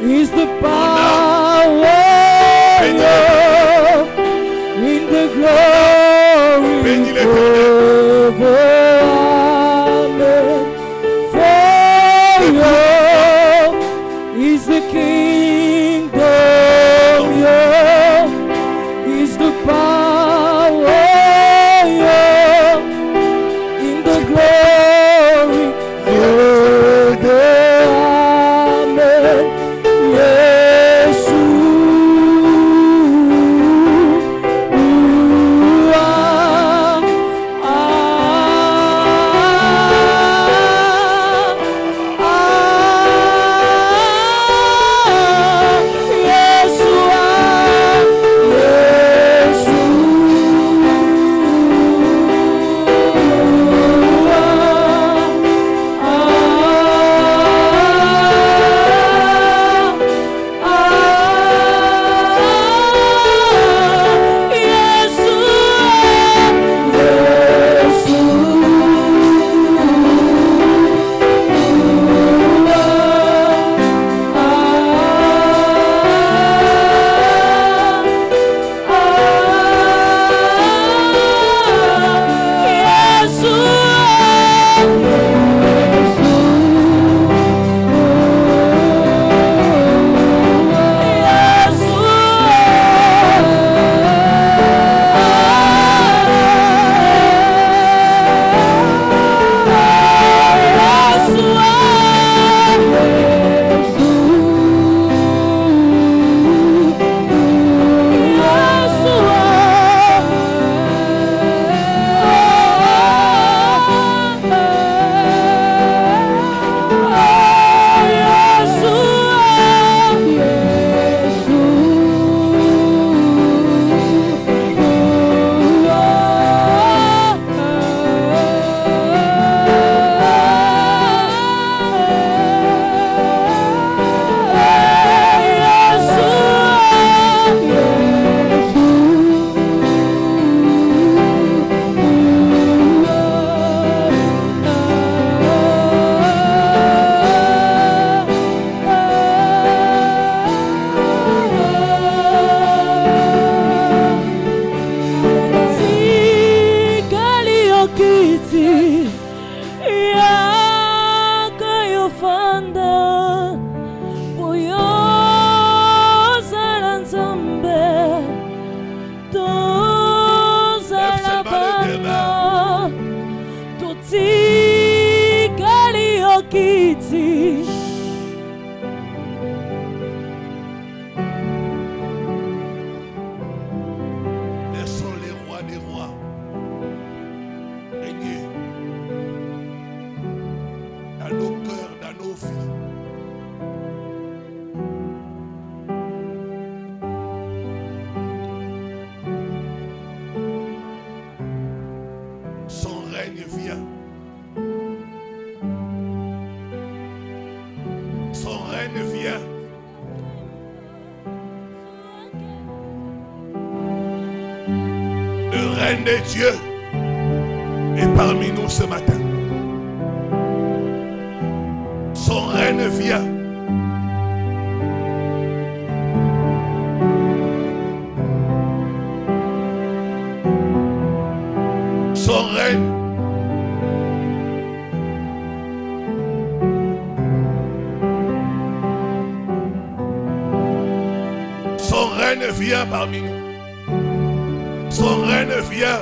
is the power in the glory forever. Amen. For yours is the kingdom, yours is the power, yours in the glory forever. Amen. Dieu est parmi nous ce matin. Son règne vient. Son règne. Son règne vient parmi nous. Son règne vient.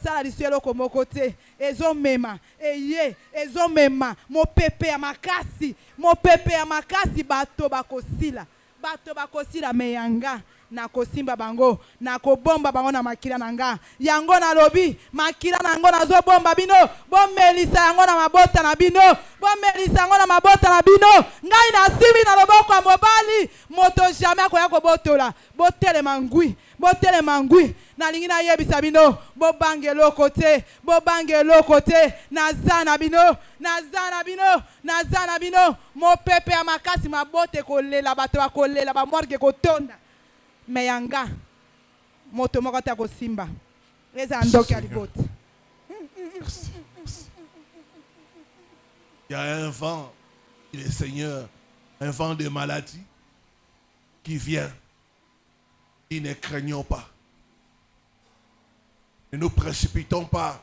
sala lisielo komo kote ezomema eye ezomema mopepe ya makasi bato bakosila meyanga na kosimba bango na kobomba bango na makila nanga yango na lobi makila nango nazobomba bino bomelisa yango na mabota na bino ngai na simi na loboko ya mobali moto jamais akoya kobotola botelema ngwi nalingi nayebisa bino bobangelo kote naza na bino mopepe ya makasi mabote kolela bato bakolela bamorge kotonda meyanga moto moko ta kosimba eza ndoki ya libota. Il y a un vent, il est Seigneur, un vent de maladie qui vient. Et ne craignons pas. Ne nous précipitons pas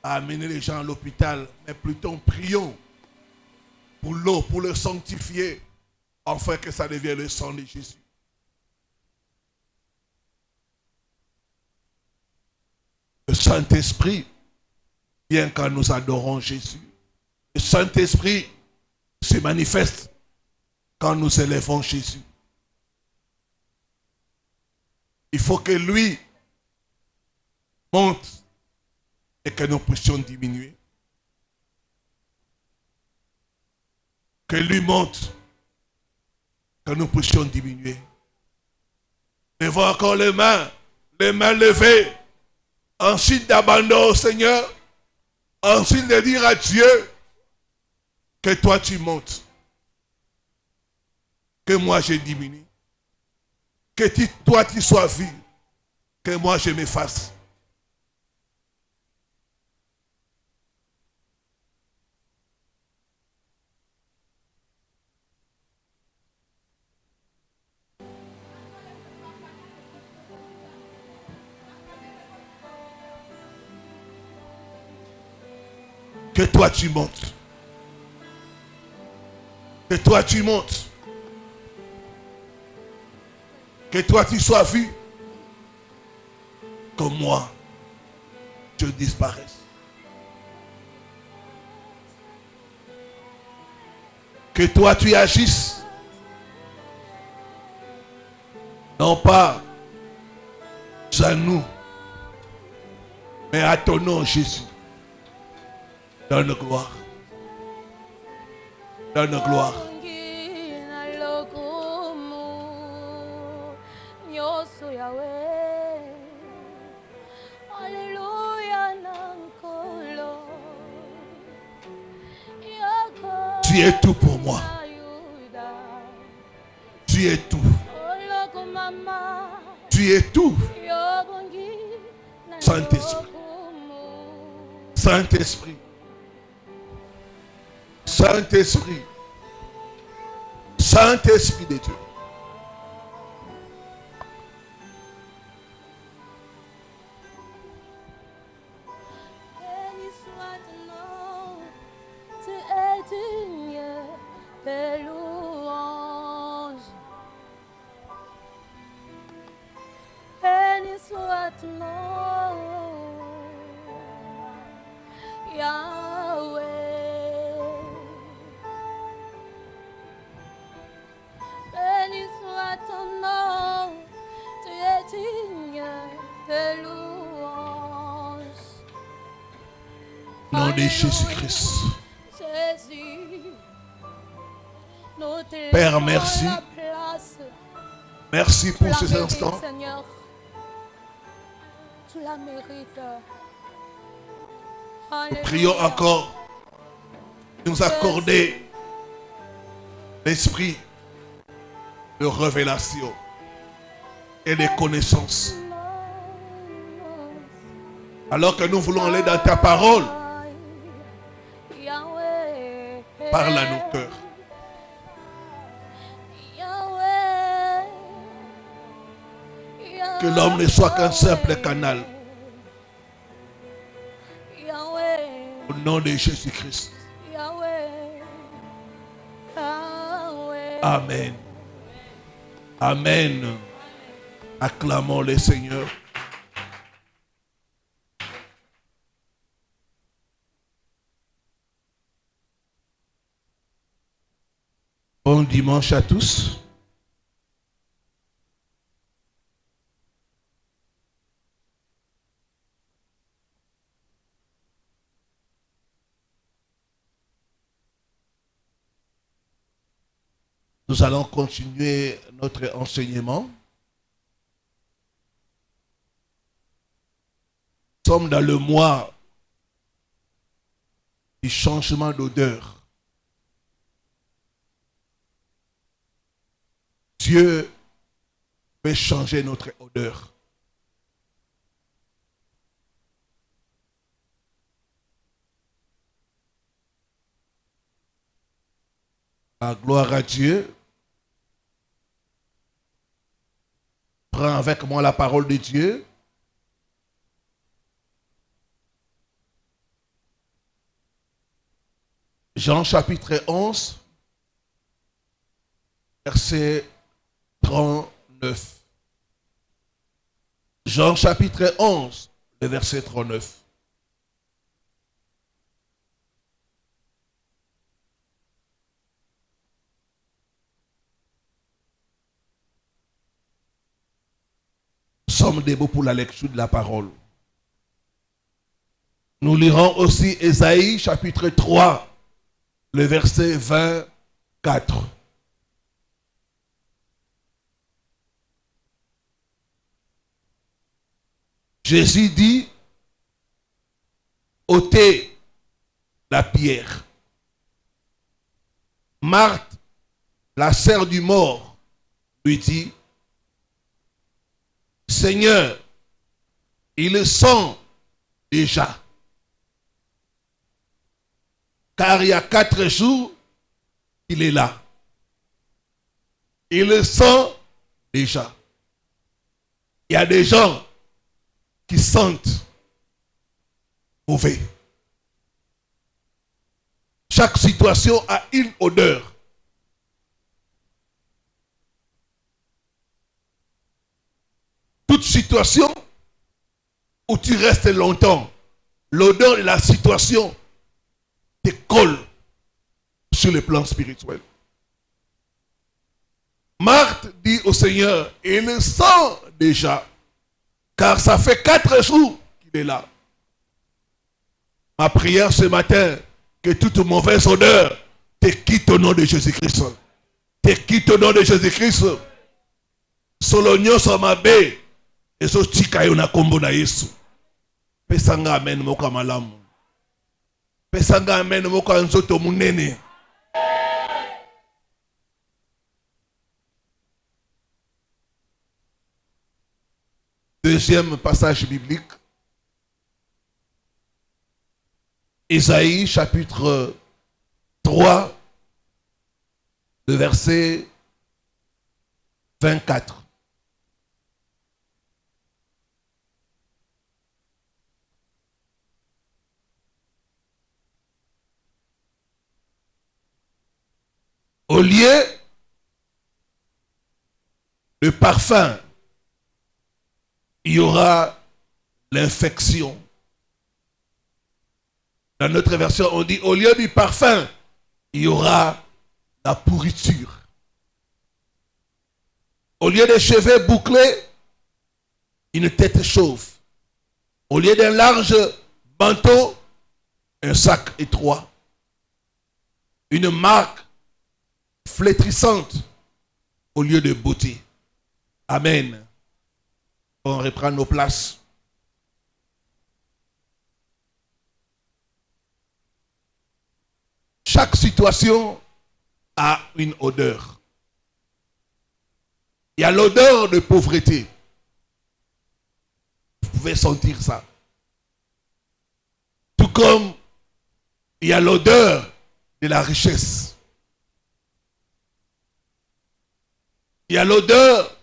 à amener les gens à l'hôpital, mais plutôt prions pour l'eau, pour le sanctifier, afin que ça devienne le sang de Jésus. Le Saint-Esprit vient quand nous adorons Jésus. Le Saint-Esprit se manifeste quand nous élevons Jésus. Il faut que lui monte et que nous puissions diminuer. Que lui monte, que nous puissions diminuer. Levons encore les mains levées. Ensuite d'abandon au Seigneur. Ensuite de dire à Dieu que toi tu montes. Que moi je diminue. Que toi tu sois vu. Que moi je m'efface. Que toi tu montes. Que toi tu montes. Que toi tu sois vu. Que moi je disparaisse. Que toi tu agisses. Non pas à nous, mais à ton nom Jésus. Donne gloire. Donne gloire. Tu es tout pour moi. Tu es tout. Tu es tout. Saint-Esprit. Saint-Esprit. Saint-Esprit. Saint-Esprit de Dieu. Nom de Jésus-Christ. Père, merci. Merci pour ces instants. Nous prions encore de nous accorder l'esprit de révélation et de connaissance. Alors que nous voulons aller dans ta parole, parle à nos cœurs. Que l'homme ne soit qu'un simple canal. Au nom de Jésus-Christ. Amen. Amen. Acclamons le Seigneur. Bon dimanche à tous. Nous allons continuer notre enseignement. Nous sommes dans le mois du changement d'odeur. Dieu peut changer notre odeur. La gloire à Dieu. Prends avec moi la parole de Dieu. Jean chapitre 11, verset 39. Jean chapitre 11, le verset 39. Nous sommes debout pour la lecture de la parole. Nous lirons aussi Ésaïe chapitre 3, le verset 24. Jésus dit, ôtez la pierre. Marthe, la sœur du mort, lui dit, Seigneur, il le sent déjà. Car il y a 4 jours qu'il est là. Il le sent déjà. Il y a des gens qui sentent mauvais. Chaque situation a une odeur. Toute situation où tu restes longtemps, l'odeur de la situation te colle sur le plan spirituel. Marthe dit au Seigneur, il le sent déjà, car ça fait 4 jours qu'il est là. Ma prière ce matin, que toute mauvaise odeur te quitte au nom de Jésus-Christ. Te quitte au nom de Jésus-Christ. Solonio Samabe, et so chika yo na kombo na Yesu. Pesanga amen moka malamu. Pesanga amen moka nzoto munene. Deuxième passage biblique. Ésaïe chapitre 3, le verset 24. Au lieu de parfum, il y aura l'infection. Dans notre version, on dit au lieu du parfum, il y aura la pourriture. Au lieu des cheveux bouclés, une tête chauve. Au lieu d'un large manteau, un sac étroit. Une marque flétrissante au lieu de beauté. Amen. On reprend nos places. Chaque situation a une odeur. Il y a l'odeur de pauvreté. Vous pouvez sentir ça. Tout comme il y a l'odeur de la richesse. Il y a l'odeur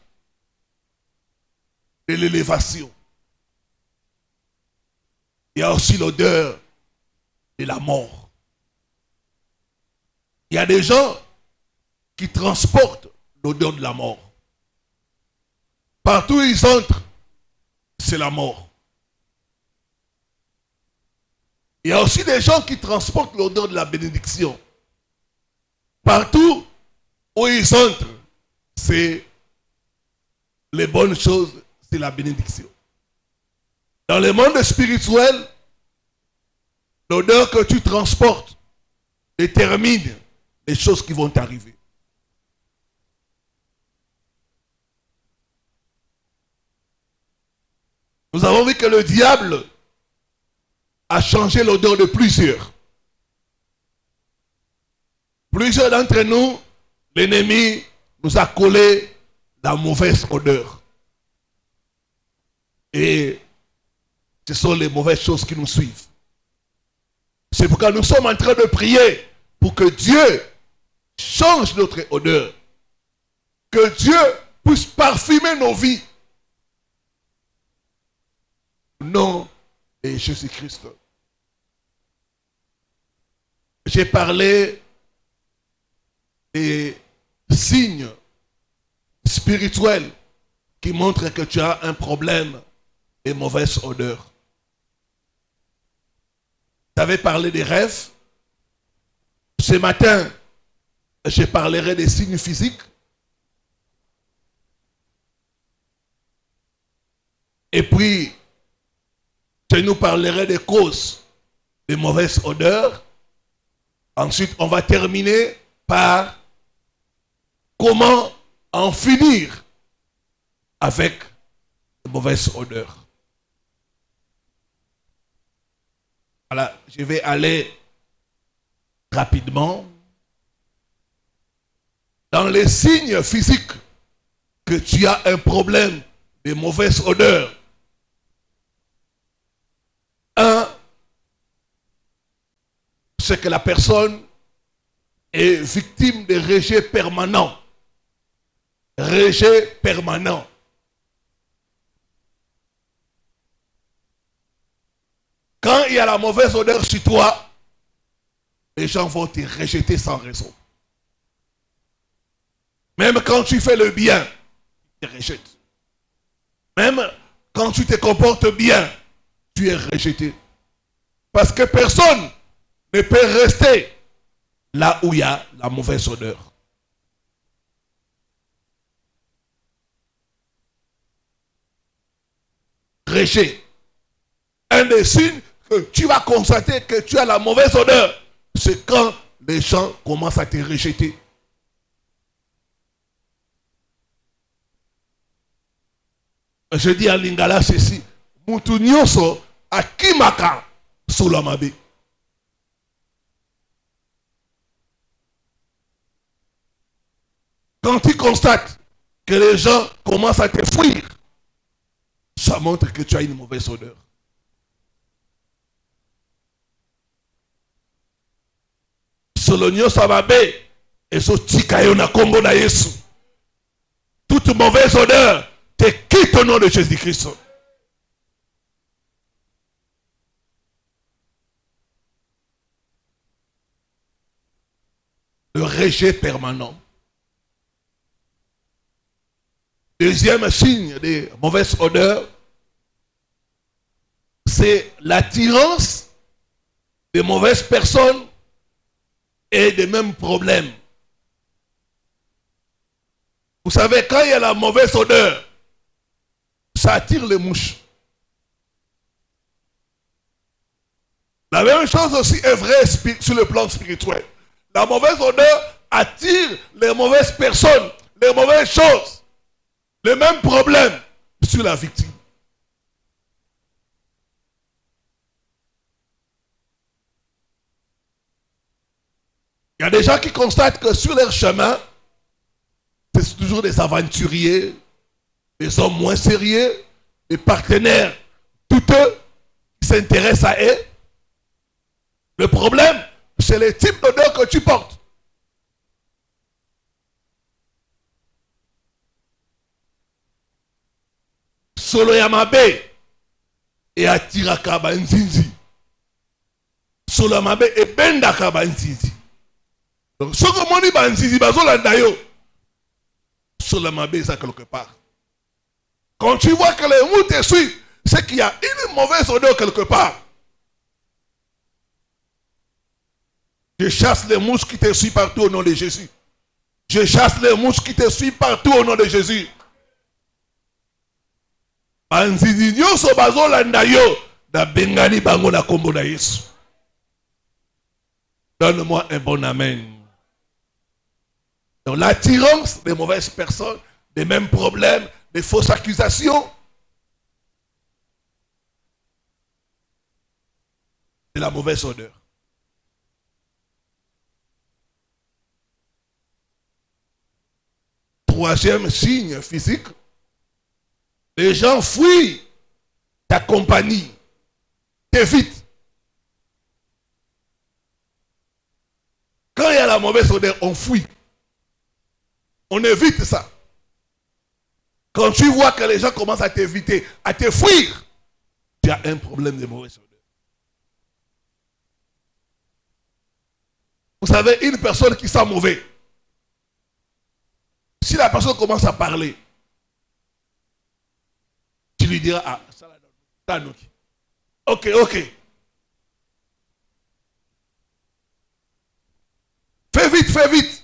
de l'élévation. Il y a aussi l'odeur de la mort. Il y a des gens qui transportent l'odeur de la mort. Partout où ils entrent, c'est la mort. Il y a aussi des gens qui transportent l'odeur de la bénédiction. Partout où ils entrent, c'est les bonnes choses, c'est la bénédiction. Dans le monde spirituel, l'odeur que tu transportes détermine les choses qui vont t'arriver. Nous avons vu que le diable a changé l'odeur de plusieurs. Plusieurs d'entre nous, l'ennemi nous a collé la mauvaise odeur. Et ce sont les mauvaises choses qui nous suivent. C'est pourquoi nous sommes en train de prier pour que Dieu change notre odeur. Que Dieu puisse parfumer nos vies. Au nom de Jésus-Christ. J'ai parlé des signes spirituels qui montrent que tu as un problème de mauvaise odeur. Tu avais parlé des rêves. Ce matin, je parlerai des signes physiques. Et puis, je nous parlerai des causes de mauvaise odeur. Ensuite, on va terminer par comment en finir avec de mauvaises odeurs. Voilà, je vais aller rapidement dans les signes physiques que tu as un problème de mauvaise odeur. Un, c'est que la personne est victime de rejet permanent. Rejet permanent. Quand il y a la mauvaise odeur sur toi, les gens vont te rejeter sans raison. Même quand tu fais le bien, ils te rejettent. Même quand tu te comportes bien, tu es rejeté. Parce que personne ne peut rester là où il y a la mauvaise odeur. Rejet. Un des signes que tu vas constater que tu as la mauvaise odeur, c'est quand les gens commencent à te rejeter. Je dis à Lingala ceci, Mutu nyonso akimaka solamabe. Quand tu constates que les gens commencent à te fuir, ça montre que tu as une mauvaise odeur. Solonio Samabe et so tikayo na kombo na Yesu. Toute mauvaise odeur te quitte au nom de Jésus-Christ. Le rejet permanent. Deuxième signe de mauvaise odeur, c'est l'attirance de mauvaises personnes et des mêmes problèmes. Vous savez, quand il y a la mauvaise odeur, ça attire les mouches. La même chose aussi est vraie sur le plan spirituel. La mauvaise odeur attire les mauvaises personnes, les mauvaises choses, les mêmes problèmes sur la victime. Il y a des gens qui constatent que sur leur chemin, c'est toujours des aventuriers, des hommes moins sérieux, des partenaires douteux qui s'intéressent à eux. Le problème, c'est le type d'odeur que tu portes. Solo Yamabe et Atiraka Banzinzi. Solo Yamabe et Bendaka Banzinzi. Donc, ce que mon dit Banzinzi, Bazolandayo. Solo Yamabe, ça quelque part. Quand tu vois que les mouches te suivent, c'est qu'il y a une mauvaise odeur quelque part. Je chasse les mouches qui te suivent partout au nom de Jésus. Je chasse les mouches qui te suivent partout au nom de Jésus. Banzizi nyonso bazolanda yo da bengani bango na kombo na Yesu. Donne-moi un bon amen. Donc l'attirance des mauvaises personnes, des mêmes problèmes, des fausses accusations, c'est la mauvaise odeur. Troisième signe physique, les gens fuient ta compagnie, t'évitent. Quand il y a la mauvaise odeur, on fuit. On évite ça. Quand tu vois que les gens commencent à t'éviter, à te fuir, tu as un problème de mauvaise odeur. Vous savez, une personne qui sent mauvais, si la personne commence à parler, tu lui diras, ah, ça là, ok. Fais vite,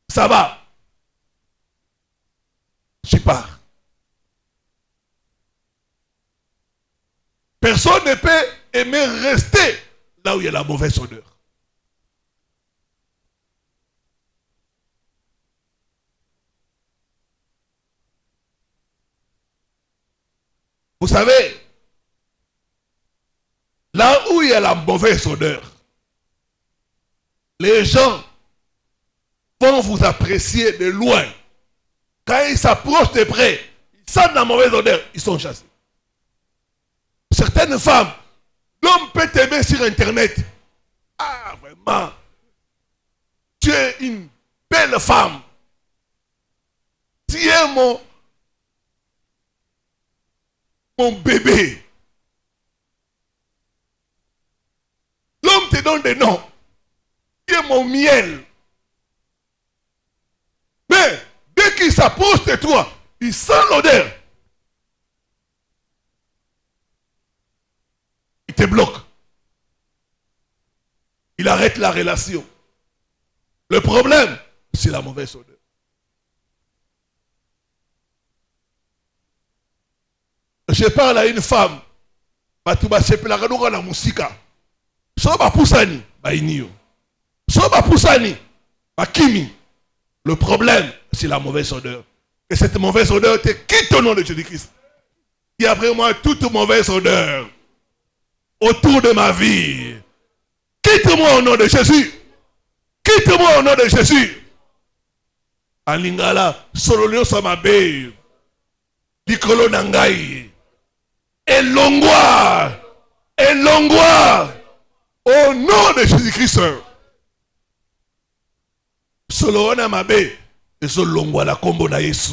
ça va. Je pars. Personne ne peut aimer rester là où il y a la mauvaise odeur. Vous savez, là où il y a la mauvaise odeur, les gens vont vous apprécier de loin. Quand ils s'approchent de près, ils sentent la mauvaise odeur, ils sont chassés. Certaines femmes, l'homme peut t'aimer sur Internet. Ah, vraiment, tu es une belle femme. Tu es mon bébé. L'homme te donne des noms. Tu es mon miel. Mais dès qu'il s'approche de toi, il sent l'odeur. Il te bloque. Il arrête la relation. Le problème, c'est la mauvaise odeur. Je parle à une femme. Batuba sepela kadoka na musika. So ba pusani ba inio. So ba pusani ba kimi. Le problème, c'est la mauvaise odeur. Et cette mauvaise odeur te quitte au nom de Jésus-Christ. Il y a vraiment toute mauvaise odeur autour de ma vie. Quitte-moi au nom de Jésus. Quitte-moi au nom de Jésus. Alingala, sololio samabe. Dikolo nangai. Elongwa, au nom de Jésus-Christ. Solo mabe, eso longwa la kombo na Yesu.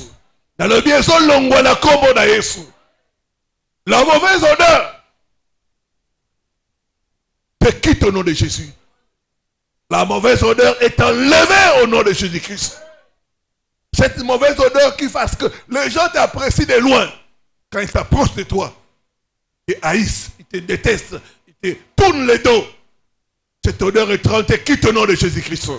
Dans le bien, eso longwa la kombo na Yesu. La mauvaise odeur te quitte au nom de Jésus. La mauvaise odeur est enlevée au nom de Jésus-Christ. Cette mauvaise odeur qui fasse que les gens t'apprécient de loin. Quand ils s'approchent de toi, ils te haïssent, ils te détestent, ils te tournent le dos. Cette odeur étrange te quitte au nom de Jésus-Christ.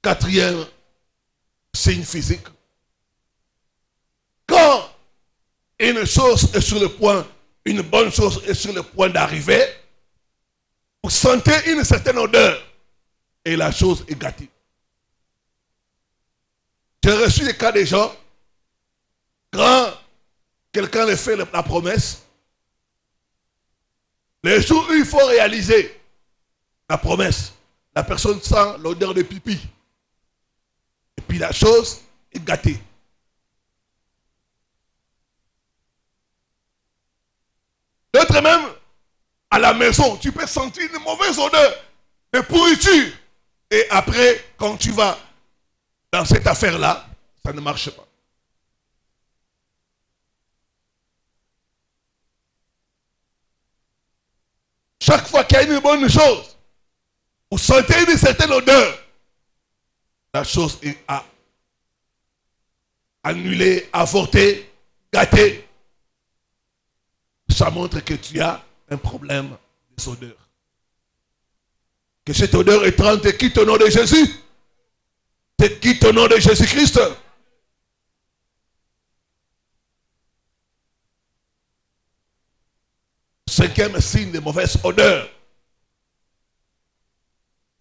Quatrième signe physique. Quand une chose est sur le point, une bonne chose est sur le point d'arriver, vous sentez une certaine odeur et la chose est gâtée. J'ai reçu des cas des gens, quand quelqu'un leur fait la promesse, les jours où il faut réaliser la promesse, la personne sent l'odeur de pipi. Et puis la chose est gâtée. D'autres même, à la maison, tu peux sentir une mauvaise odeur de pourriture. Et après, quand tu vas dans cette affaire-là, ça ne marche pas. Chaque fois qu'il y a une bonne chose, vous sentez une certaine odeur, la chose est annulée, avortée, gâté, ça montre que tu as un problème des odeurs. Que cette odeur étrange te quitte au nom de Jésus. Te quitte au nom de Jésus-Christ. Cinquième signe de mauvaise odeur.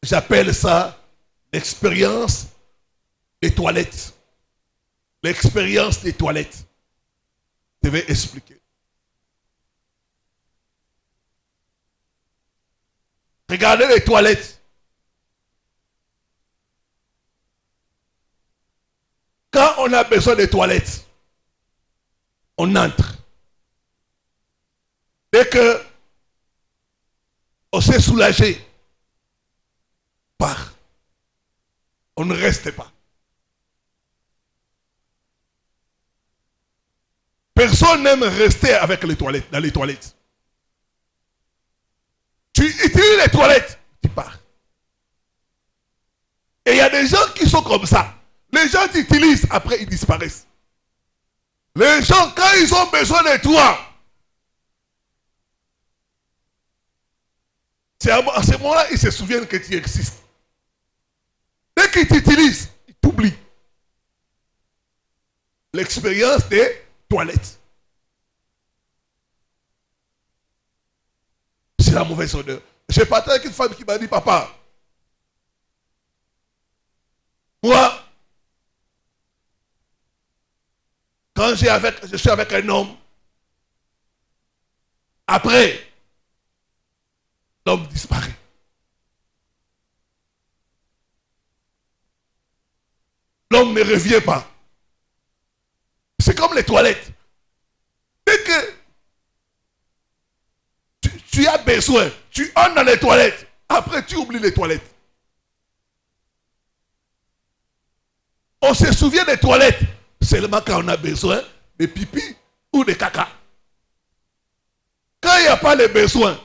J'appelle ça l'expérience des toilettes. L'expérience des toilettes. Je vais expliquer. Regardez les toilettes. Quand on a besoin de toilettes, on entre. Dès que on s'est soulagé, part. On ne reste pas. Personne n'aime rester avec les toilettes, dans les toilettes. Tu utilises les toilettes, tu pars. Et il y a des gens qui sont comme ça. Les gens t'utilisent, après ils disparaissent. Les gens, quand ils ont besoin de toi, c'est à ce moment-là ils se souviennent que tu existes. Dès qu'ils t'utilisent, ils t'oublient. L'expérience des toilettes. C'est la mauvaise odeur. J'ai parlé avec une femme qui m'a dit, papa, moi, quand je suis avec un homme, après, l'homme disparaît. L'homme ne revient pas. C'est comme les toilettes. Dès que tu as besoin, tu entres dans les toilettes, après tu oublies les toilettes. On se souvient des toilettes seulement quand on a besoin de pipi ou de caca. Quand il n'y a pas les besoins,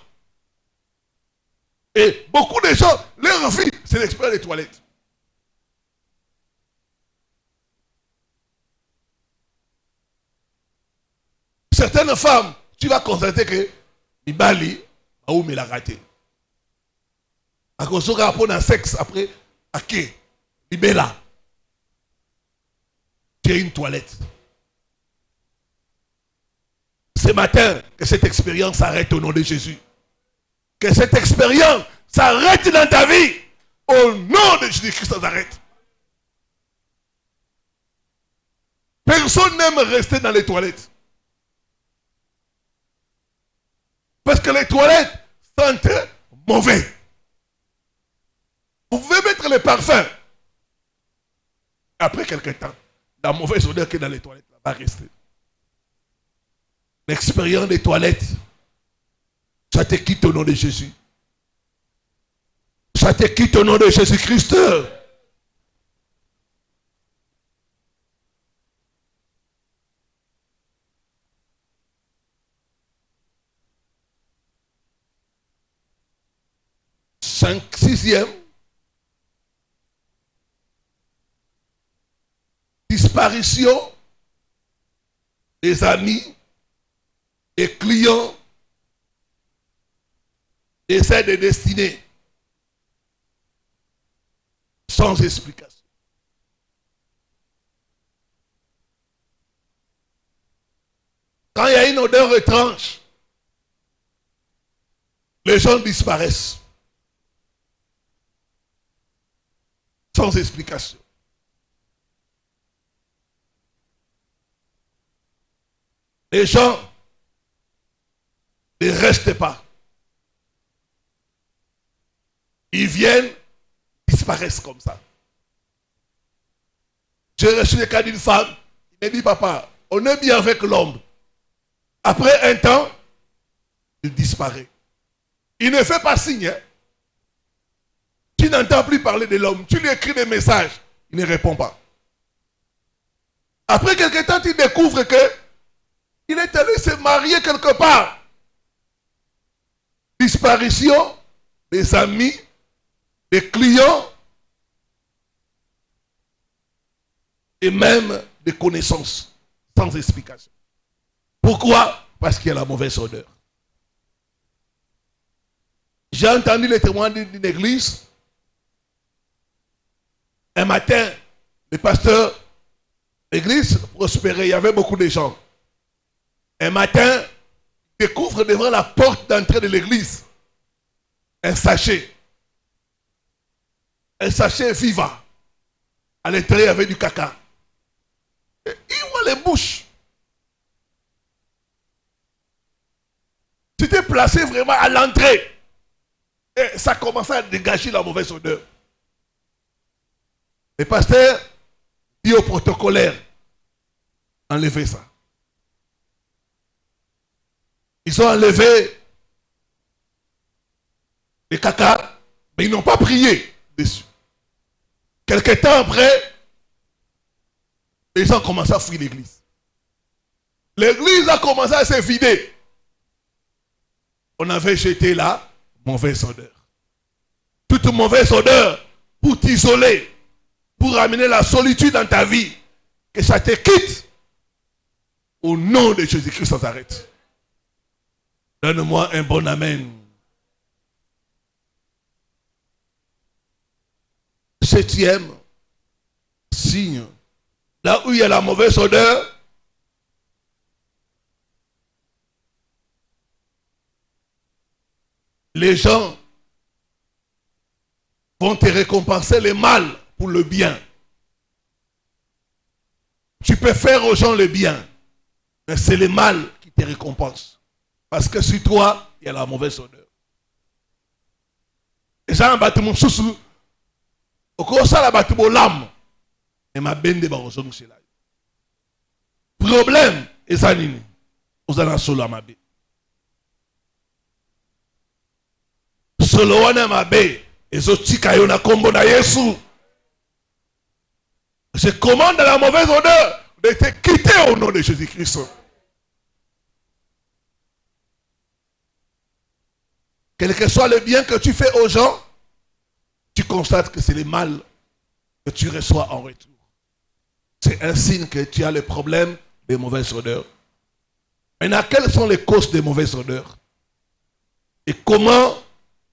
et beaucoup de gens, leur vie, c'est l'expérience des toilettes. Certaines femmes, tu vas constater que Ibali, où il a raté. À cause de rapport un sexe après, à qui? Ibela. Tu as une toilette. Ce matin, que cette expérience s'arrête au nom de Jésus. Que cette expérience s'arrête dans ta vie. Au nom de Jésus-Christ, ça s'arrête. Personne n'aime rester dans les toilettes. Parce que les toilettes sentent mauvais. Vous pouvez mettre les parfums. Après quelque temps, la mauvaise odeur qui est dans les toilettes va rester. L'expérience des toilettes, ça te quitte au nom de Jésus. Ça te quitte au nom de Jésus-Christ. Sixième, disparition des amis, des clients, des aides destinées, sans explication. Quand il y a une odeur étrange, les gens disparaissent. Sans explication. Les gens ne restent pas. Ils viennent, disparaissent comme ça. J'ai reçu le cas d'une femme, il m'a dit, papa, on est bien avec l'homme. Après un temps, il disparaît. Il ne fait pas signe. Tu n'entends plus parler de l'homme. Tu lui écris des messages. Il ne répond pas. Après quelque temps, tu découvres que il est allé se marier quelque part. Disparition des amis, des clients et même des connaissances sans explication. Pourquoi? Parce qu'il y a la mauvaise odeur. J'ai entendu les témoins d'une église. Un matin, le pasteur, l'église prospérait, il y avait beaucoup de gens. Un matin, il découvre devant la porte d'entrée de l'église un sachet. Un sachet vivant. À l'intérieur, il y avait du caca. Et il voit les bouches. C'était placé vraiment à l'entrée. Et ça commençait à dégager la mauvaise odeur. Le pasteur dit au protocolaire, enlevez ça. Ils ont enlevé les caca, mais ils n'ont pas prié dessus. Quelque temps après, les gens commencent à fuir l'église. L'église a commencé à se vider. On avait jeté là, mauvaise odeur. Toute mauvaise odeur pour t'isoler, pour amener la solitude dans ta vie, que ça te quitte. Au nom de Jésus-Christ, ça s'arrête. Donne-moi un bon amen. 7e signe. Là où il y a la mauvaise odeur, les gens vont te récompenser le mal pour le bien. Tu peux faire aux gens le bien, mais c'est le mal qui te récompense. Parce que sur toi, il y a la mauvaise odeur. Les gens battent mon sous-sous. Au cours de ça, la battent mon lame. Et ma bende barozong c'est là. Problème, et ça nini. Vous en avez solo à ma bé. Solo wana ma bé. Et zo tika yo na kombo na Yesu. Je commande la mauvaise odeur de te quitter au nom de Jésus-Christ. Quel que soit le bien que tu fais aux gens, tu constates que c'est le mal que tu reçois en retour. C'est un signe que tu as le problème des mauvaises odeurs. Maintenant, quelles sont les causes des mauvaises odeurs? Et comment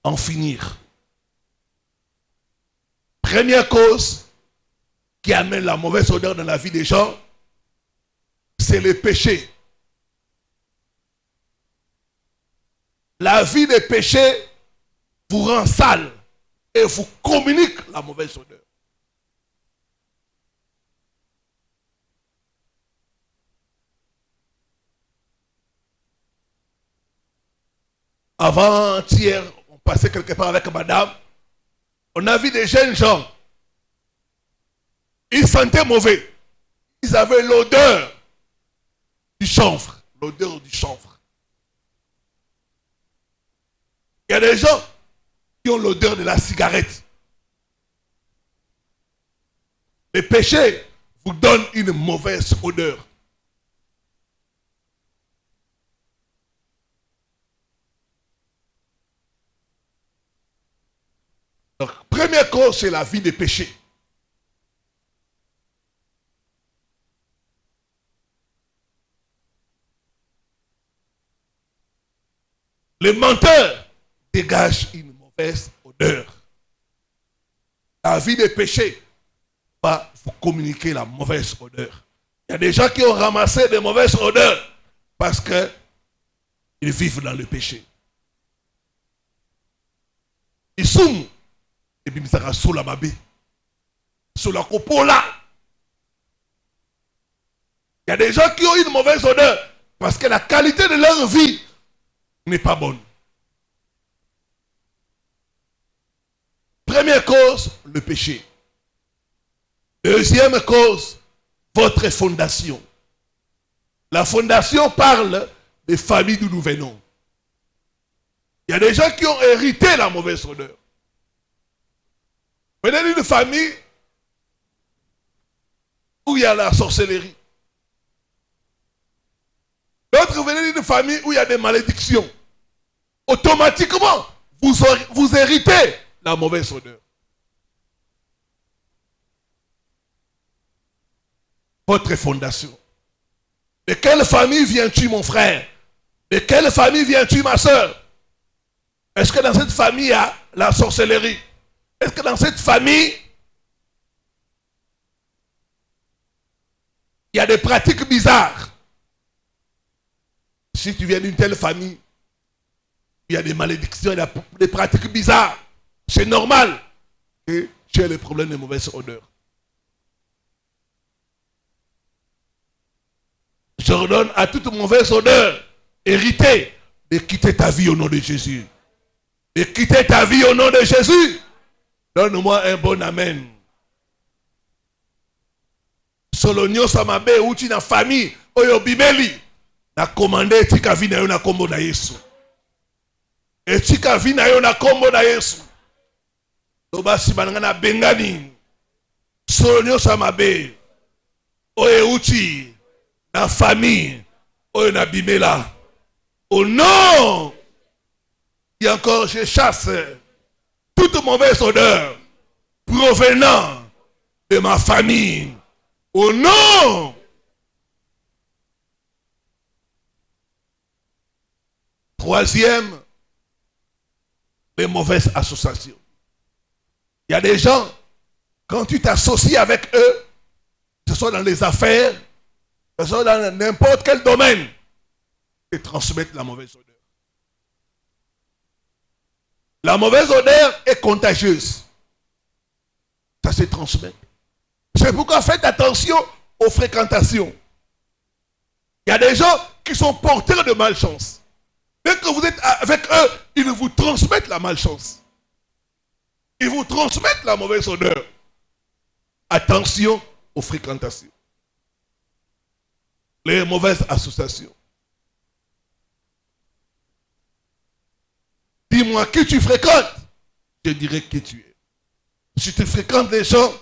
en finir? Première cause qui amène la mauvaise odeur dans la vie des gens, c'est le péché. La vie des péchés vous rend sale et vous communique la mauvaise odeur. Avant-hier, on passait quelque part avec madame, on a vu des jeunes gens. Ils sentaient mauvais. Ils avaient l'odeur du chanvre. L'odeur du chanvre. Il y a des gens qui ont l'odeur de la cigarette. Le péché vous donne une mauvaise odeur. Donc, première cause, c'est la vie des péchés. Le menteur dégage une mauvaise odeur. La vie des péchés va vous communiquer la mauvaise odeur. Il y a des gens qui ont ramassé des mauvaises odeurs parce qu'ils vivent dans le péché. Ils sont et puis ils sont sous la mabé, sous la copola. Il y a des gens qui ont une mauvaise odeur parce que la qualité de leur vie n'est pas bonne. Première cause, le péché. Deuxième cause, votre fondation. La fondation parle des familles d'où nous venons. Il y a des gens qui ont hérité la mauvaise odeur. Venez d'une famille où il y a la sorcellerie. D'autres venez d'une famille où il y a des malédictions. Automatiquement, vous héritez la mauvaise odeur. Votre fondation. De quelle famille viens-tu, mon frère? De quelle famille viens-tu, ma soeur? Est-ce que dans cette famille il y a la sorcellerie? Est-ce que dans cette famille il y a des pratiques bizarres? Si tu viens d'une telle famille, il y a des malédictions, il y a des pratiques bizarres. C'est normal que tu aies les problèmes de mauvaise odeur. Je redonne à toute mauvaise odeur héritée de quitter ta vie au nom de Jésus. De quitter ta vie au nom de Jésus. Donne-moi un bon amen. Solonio Samabe, ou tu na famille, oyo bimeli, na commandé tika vi na yo na kombo na Yesu. Et tika vi na yo na kombo na Yesu. Toba sibananga na bengani. Solonio Samabe, oyo uchi na famille, oyo na bimela. Au nom, et encore je chasse toute mauvaise odeur provenant de ma famille. Au nom. Troisième, les mauvaises associations. Il y a des gens, quand tu t'associes avec eux, que ce soit dans les affaires, que ce soit dans n'importe quel domaine, ils transmettent la mauvaise odeur. La mauvaise odeur est contagieuse. Ça se transmet. C'est pourquoi faites attention aux fréquentations. Il y a des gens qui sont porteurs de malchance. Dès que vous êtes avec eux, ils vous transmettent la malchance. Ils vous transmettent la mauvaise odeur. Attention aux fréquentations. Les mauvaises associations. Dis-moi qui tu fréquentes, je dirai qui tu es. Si tu fréquentes des gens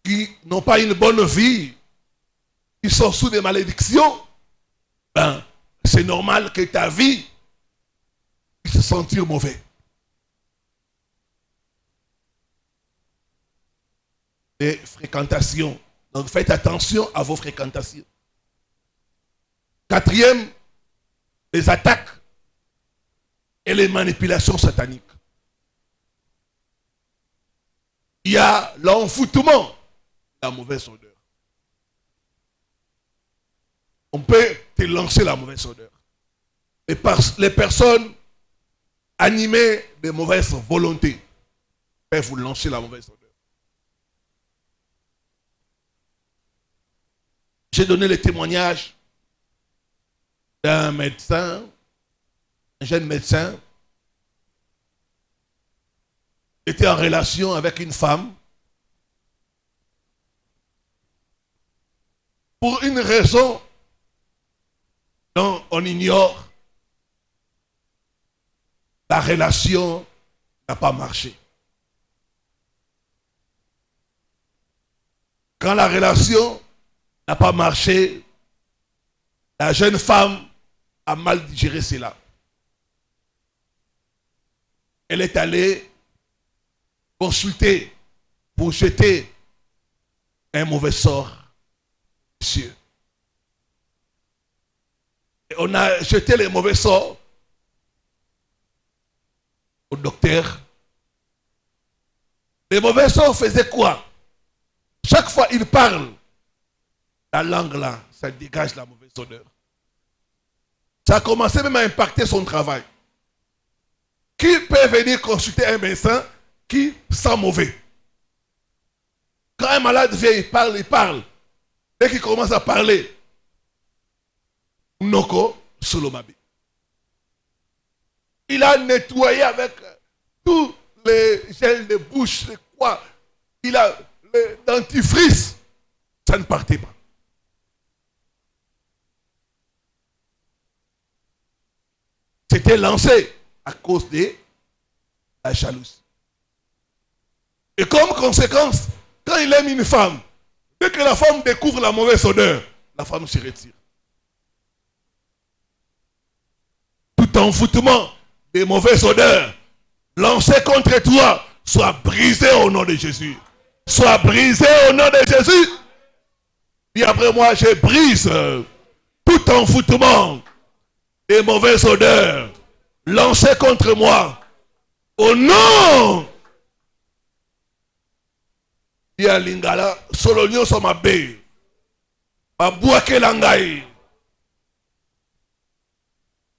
qui n'ont pas une bonne vie, qui sont sous des malédictions, ben, c'est normal que ta vie puisse se sentir mauvais. Les fréquentations. Donc faites attention à vos fréquentations. Quatrième, les attaques et les manipulations sataniques. Il y a l'envoûtement, la mauvaise odeur. On peut te lancer la mauvaise odeur. Les personnes animées de mauvaise volonté peuvent vous lancer la mauvaise odeur. J'ai donné le témoignage d'un médecin, un jeune médecin, était en relation avec une femme. Pour une raison dont on ignore, la relation n'a pas marché. Quand la relation n'a pas marché, la jeune femme a mal digéré cela. Elle est allée consulter pour jeter un mauvais sort, monsieur. Et on a jeté les mauvais sorts au docteur. Les mauvais sorts faisaient quoi? Chaque fois qu'il parle, la langue là, ça dégage la mauvaise odeur. Ça a commencé même à impacter son travail. Qui peut venir consulter un médecin qui sent mauvais? Quand un malade vient, il parle. Dès qu'il commence à parler, Noko Solomabi. Il a nettoyé avec tous les gels de bouche, les quoi. Il a le dentifrice. Ça ne partait pas. C'était lancé à cause de la jalousie. Et comme conséquence, quand il aime une femme, dès que la femme découvre la mauvaise odeur, la femme se retire. Tout envoûtement des mauvaises odeurs lancé contre toi soit brisé au nom de Jésus. Soit brisé au nom de Jésus. Dis après moi, je brise tout envoûtement et mauvaises odeurs lancées contre moi. Au nom de Lingala, Solonio Somabe, Abouake Langaï,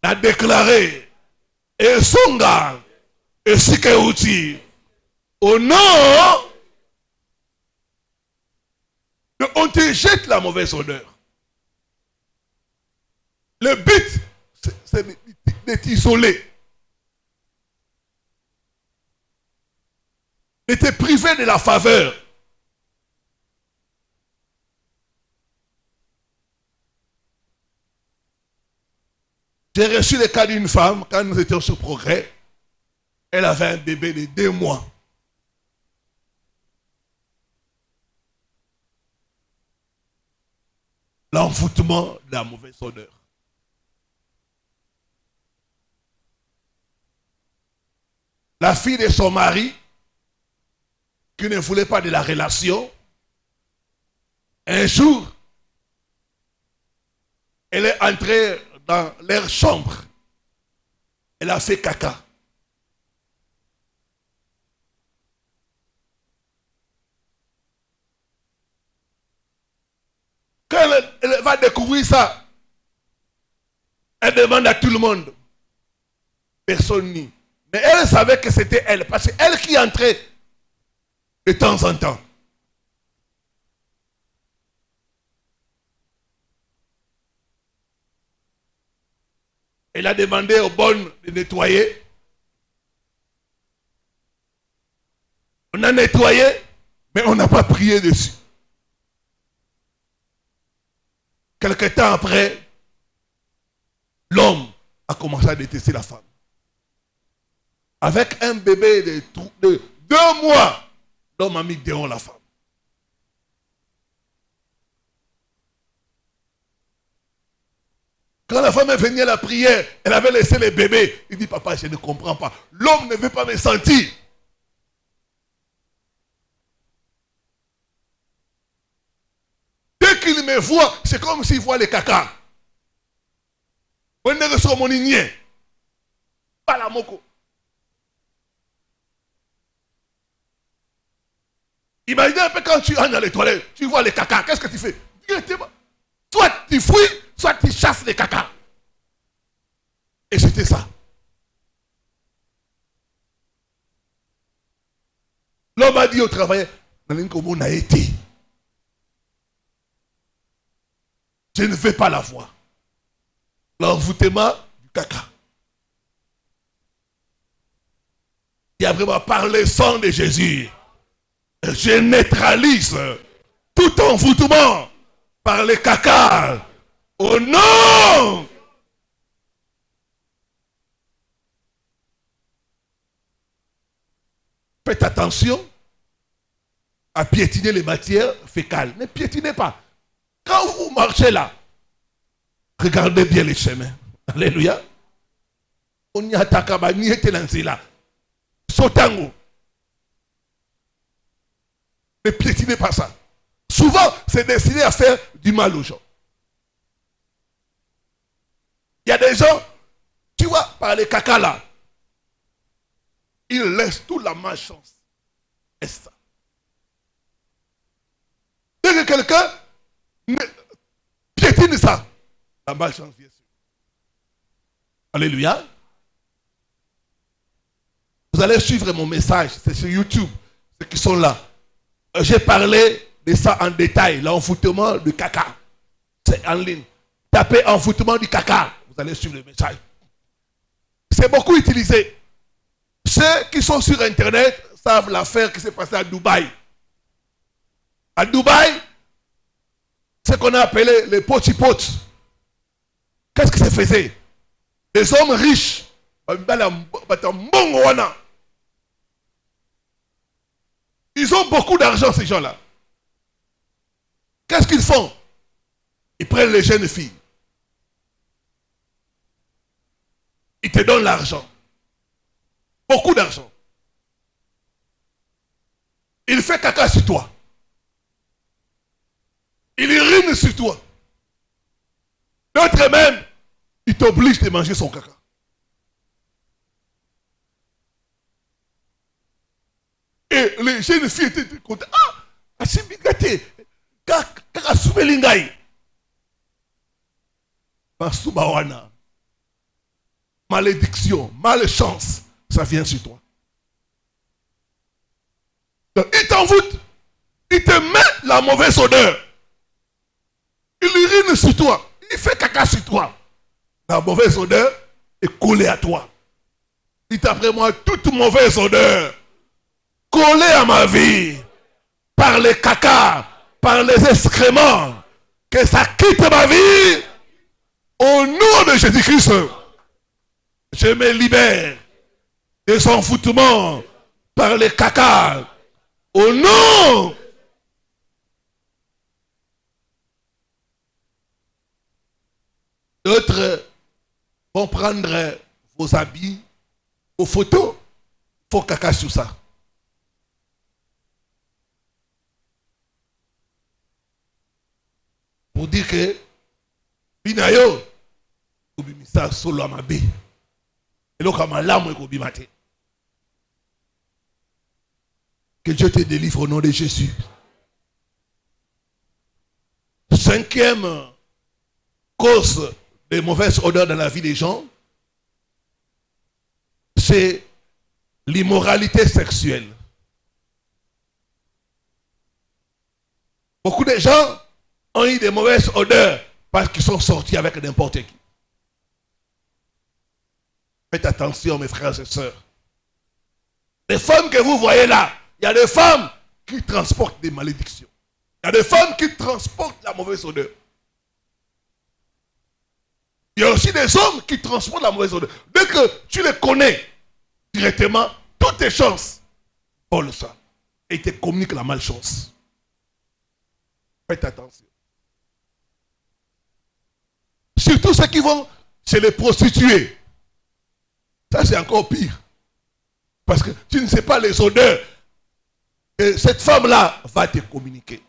a déclaré, et Songa, et Sikeuti, au nom de on te jette la mauvaise odeur. Le but, c'est d'être isolé. De te priver de la faveur. J'ai reçu le cas d'une femme, quand nous étions sur Progrès, elle avait un bébé de 2 mois. L'envoûtement de la mauvaise odeur. La fille de son mari, qui ne voulait pas de la relation, un jour, elle est entrée dans leur chambre. Elle a fait caca. Quand elle va découvrir ça, elle demande à tout le monde. Personne nie. Mais elle savait que c'était elle, parce que elle qui entrait de temps en temps. Elle a demandé aux bonnes de nettoyer. On a nettoyé, mais on n'a pas prié dessus. Quelque temps après, l'homme a commencé à détester la femme. Avec un bébé de 2 mois, l'homme a mis dehors la femme. Quand la femme est venue à la prière, elle avait laissé le bébé. Il dit, papa, je ne comprends pas. L'homme ne veut pas me sentir. Dès qu'il me voit, c'est comme s'il voit les caca. On ne reçoit mon igné. Pas la moko. Imagine un peu quand tu entres dans les toilettes, tu vois les caca, qu'est-ce que tu fais? Directement. Soit tu fouilles, soit tu chasses les caca. Et c'était ça. L'homme a dit au travailleur, comment on a été. Je ne vais pas la voir. L'envoûtement du caca. Il a vraiment parlé sang de Jésus. Je neutralise tout envoûtement par les caca. Au nom. Faites attention à piétiner les matières fécales. Ne piétinez pas. Quand vous marchez là, regardez bien les chemins. Alléluia. On y attaque à ni était là. Sotango. Ne piétinez pas ça. Souvent, c'est destiné à faire du mal aux gens. Il y a des gens, tu vois, par les caca là, ils laissent toute la malchance. Et ça. Dès que quelqu'un piétine ça, la malchance vient sur. Alléluia. Vous allez suivre mon message, c'est sur YouTube, ceux qui sont là. J'ai parlé de ça en détail, l'envoûtement du caca. C'est en ligne. Tapez envoûtement du caca, vous allez suivre le message. C'est beaucoup utilisé. Ceux qui sont sur Internet savent l'affaire qui s'est passée à Dubaï. À Dubaï, ce qu'on a appelé les potipotes. Qu'est-ce que ça faisait? Des hommes riches. Ils ont beaucoup d'argent, ces gens-là. Qu'est-ce qu'ils font? Ils prennent les jeunes filles. Ils te donnent l'argent. Beaucoup d'argent. Il fait caca sur toi. Il urine sur toi. D'autres même, il t'oblige de manger son caca. Et les jeunes filles étaient contentes. Ah, c'est bigate. Kaka soubelingai. Basubawana. Malédiction, malchance, ça vient sur toi. Donc, il t'envoûte. Il te met la mauvaise odeur. Il urine sur toi. Il fait caca sur toi. La mauvaise odeur est collée à toi. Dites après moi, toute mauvaise odeur collée à ma vie par les caca, par les excréments, que ça quitte ma vie au nom de Jésus-Christ. Je me libère des envoûtements par les caca au nom. D'autres vont prendre vos habits, vos photos, faut caca sur ça. Pour dire que Binayo, Obimisa solo amabe. Et donc à ma lame Obimate. Que Dieu te délivre au nom de Jésus. Cinquième cause de mauvaises odeurs dans la vie des gens, c'est l'immoralité sexuelle. Beaucoup de gens ont eu des mauvaises odeurs parce qu'ils sont sortis avec n'importe qui. Faites attention mes frères et sœurs. Les femmes que vous voyez là, il y a des femmes qui transportent des malédictions. Il y a des femmes qui transportent la mauvaise odeur. Il y a aussi des hommes qui transportent la mauvaise odeur. Dès que tu les connais directement, toutes tes chances volent ça. Et ils te communiquent la malchance. Faites attention. Surtout ceux qui vont chez les prostituées. Ça, c'est encore pire. Parce que tu ne sais pas les odeurs que cette femme-là va te communiquer.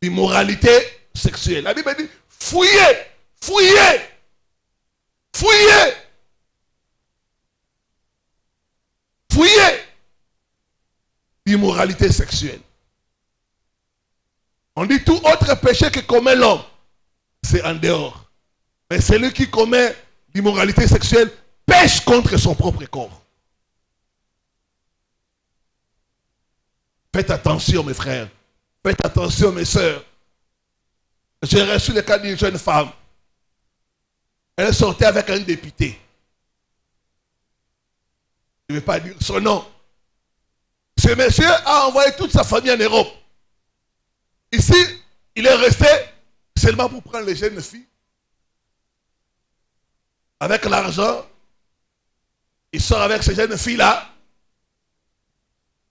L'immoralité sexuelle. La Bible dit, fouillez, fouillez, fouillez, fouillez. L'immoralité sexuelle. On dit tout autre péché que commet l'homme, c'est en dehors. Mais celui qui commet l'immoralité sexuelle pêche contre son propre corps. Faites attention mes frères. Faites attention mes sœurs. J'ai reçu le cas d'une jeune femme. Elle sortait avec un député. Je ne vais pas dire son nom. Ce monsieur a envoyé toute sa famille en Europe. Ici, il est resté seulement pour prendre les jeunes filles. Avec l'argent, il sort avec ces jeunes filles-là.